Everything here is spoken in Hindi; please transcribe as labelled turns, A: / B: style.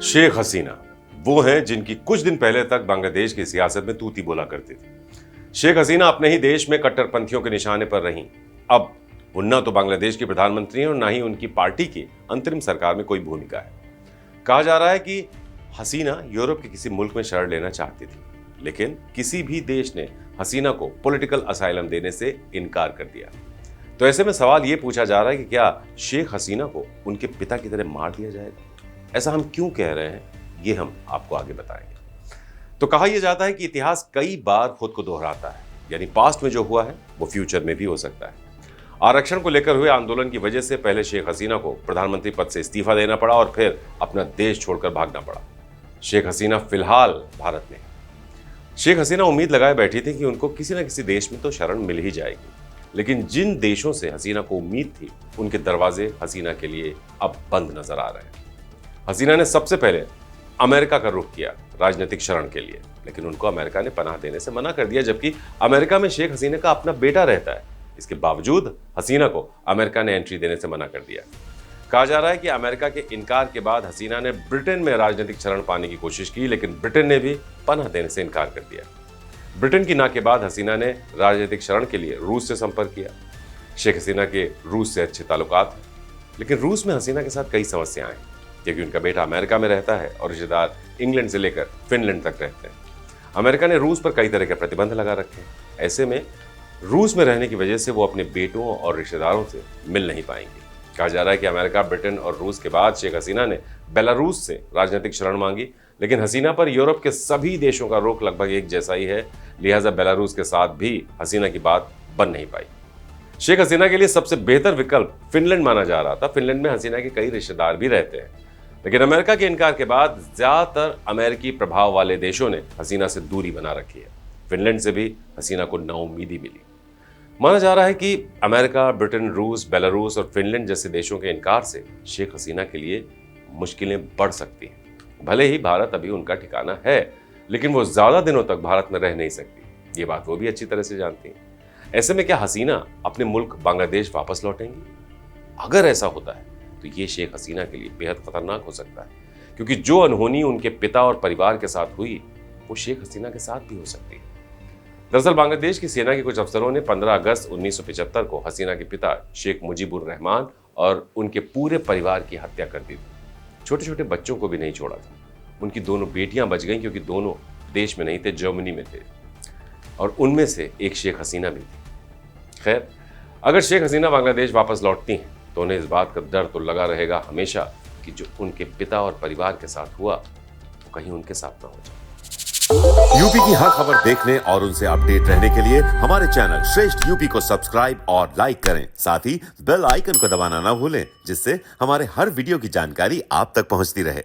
A: शेख हसीना वो हैं जिनकी कुछ दिन पहले तक बांग्लादेश की सियासत में तूती बोला करती थी। शेख हसीना अपने ही देश में कट्टरपंथियों के निशाने पर रहीं। अब वो न तो बांग्लादेश की प्रधानमंत्री हैं और न ही उनकी पार्टी की अंतरिम सरकार में कोई भूमिका है। कहा जा रहा है कि हसीना यूरोप के किसी मुल्क में शरण लेना चाहती थी, लेकिन किसी भी देश ने हसीना को पॉलिटिकल असाइलम देने से इनकार कर दिया। तो ऐसे में सवाल ये पूछा जा रहा है कि क्या शेख हसीना को उनके पिता की तरह मार दिया जाएगा? ऐसा हम क्यों कह रहे हैं, ये हम आपको आगे बताएंगे। तो कहा यह जाता है कि इतिहास कई बार खुद को दोहराता है, यानी पास्ट में जो हुआ है वो फ्यूचर में भी हो सकता है। आरक्षण को लेकर हुए आंदोलन की वजह से पहले शेख हसीना को प्रधानमंत्री पद से इस्तीफा देना पड़ा और फिर अपना देश छोड़कर भागना पड़ा। शेख हसीना फिलहाल भारत में। शेख हसीना उम्मीद लगाए बैठी थी कि उनको किसी न किसी देश में तो शरण मिल ही जाएगी, लेकिन जिन देशों से हसीना को उम्मीद थी उनके दरवाजे हसीना के लिए अब बंद नजर आ रहे हैं। हसीना ने सबसे पहले अमेरिका का रुख किया राजनीतिक शरण के लिए, लेकिन उनको अमेरिका ने पनाह देने से मना कर दिया, जबकि अमेरिका में शेख हसीना का अपना बेटा रहता है। इसके बावजूद हसीना को अमेरिका ने एंट्री देने से मना कर दिया। कहा जा रहा है कि अमेरिका के इनकार के बाद हसीना ने ब्रिटेन में राजनीतिक शरण पाने की कोशिश की, लेकिन ब्रिटेन ने भी पनाह देने से इनकार कर दिया। ब्रिटेन की ना के बाद हसीना ने राजनीतिक शरण के लिए रूस से संपर्क किया। शेख हसीना के रूस से अच्छे ताल्लुकात हैं, लेकिन रूस में हसीना के साथ कई समस्याएं हैं, क्योंकि उनका बेटा अमेरिका में रहता है और रिश्तेदार इंग्लैंड से लेकर फिनलैंड तक रहते हैं। अमेरिका ने रूस पर कई तरह के प्रतिबंध लगा रखे हैं। ऐसे में रूस में रहने की वजह से वो अपने बेटों और रिश्तेदारों से मिल नहीं पाएंगे। कहा जा रहा है कि अमेरिका, ब्रिटेन और रूस के बाद शेख हसीना ने बेलारूस से राजनीतिक शरण मांगी, लेकिन हसीना पर यूरोप के सभी देशों का रुख लगभग एक जैसा ही है, लिहाजा बेलारूस के साथ भी हसीना की बात बन नहीं पाई। शेख हसीना के लिए सबसे बेहतर विकल्प फिनलैंड माना जा रहा था। फिनलैंड में हसीना के कई रिश्तेदार भी रहते हैं, लेकिन अमेरिका के इनकार के बाद ज्यादातर अमेरिकी प्रभाव वाले देशों ने हसीना से दूरी बना रखी है। फिनलैंड से भी हसीना को नाउम्मीदी मिली। माना जा रहा है कि अमेरिका, ब्रिटेन, रूस, बेलारूस और फिनलैंड जैसे देशों के इनकार से शेख हसीना के लिए मुश्किलें बढ़ सकती हैं। भले ही भारत अभी उनका ठिकाना है, लेकिन वो ज्यादा दिनों तक भारत में रह नहीं सकती। ये बात वो भी अच्छी तरह से जानती हैं। ऐसे में क्या हसीना अपने मुल्क बांग्लादेश वापस लौटेंगी? अगर ऐसा होता है तो ये शेख हसीना के लिए बेहद खतरनाक हो सकता है, क्योंकि जो अनहोनी उनके पिता और परिवार के साथ हुई वो शेख हसीना के साथ भी हो सकती है। दरअसल बांग्लादेश की सेना के कुछ अफसरों ने 15 अगस्त 1975 को हसीना के पिता शेख मुजीबुर रहमान और उनके पूरे परिवार की हत्या कर दी थी। छोटे छोटे बच्चों को भी नहीं छोड़ा था। उनकी दोनों बेटियां बच गईं, क्योंकि दोनों देश में नहीं थे, जर्मनी में थे, और उनमें से एक शेख हसीना भी थी। खैर, अगर शेख हसीना बांग्लादेश वापस लौटती हैं तो उन्हें इस बात का डर तो लगा रहेगा हमेशा कि जो उनके पिता और परिवार के साथ हुआ वो कहीं उनके साथ ना हो जाए।
B: यूपी की हर खबर देखने और उनसे अपडेट रहने के लिए हमारे चैनल श्रेष्ठ यूपी को सब्सक्राइब और लाइक करें। साथ ही बेल आइकन को दबाना ना भूलें, जिससे हमारे हर वीडियो की जानकारी आप तक पहुंचती रहे।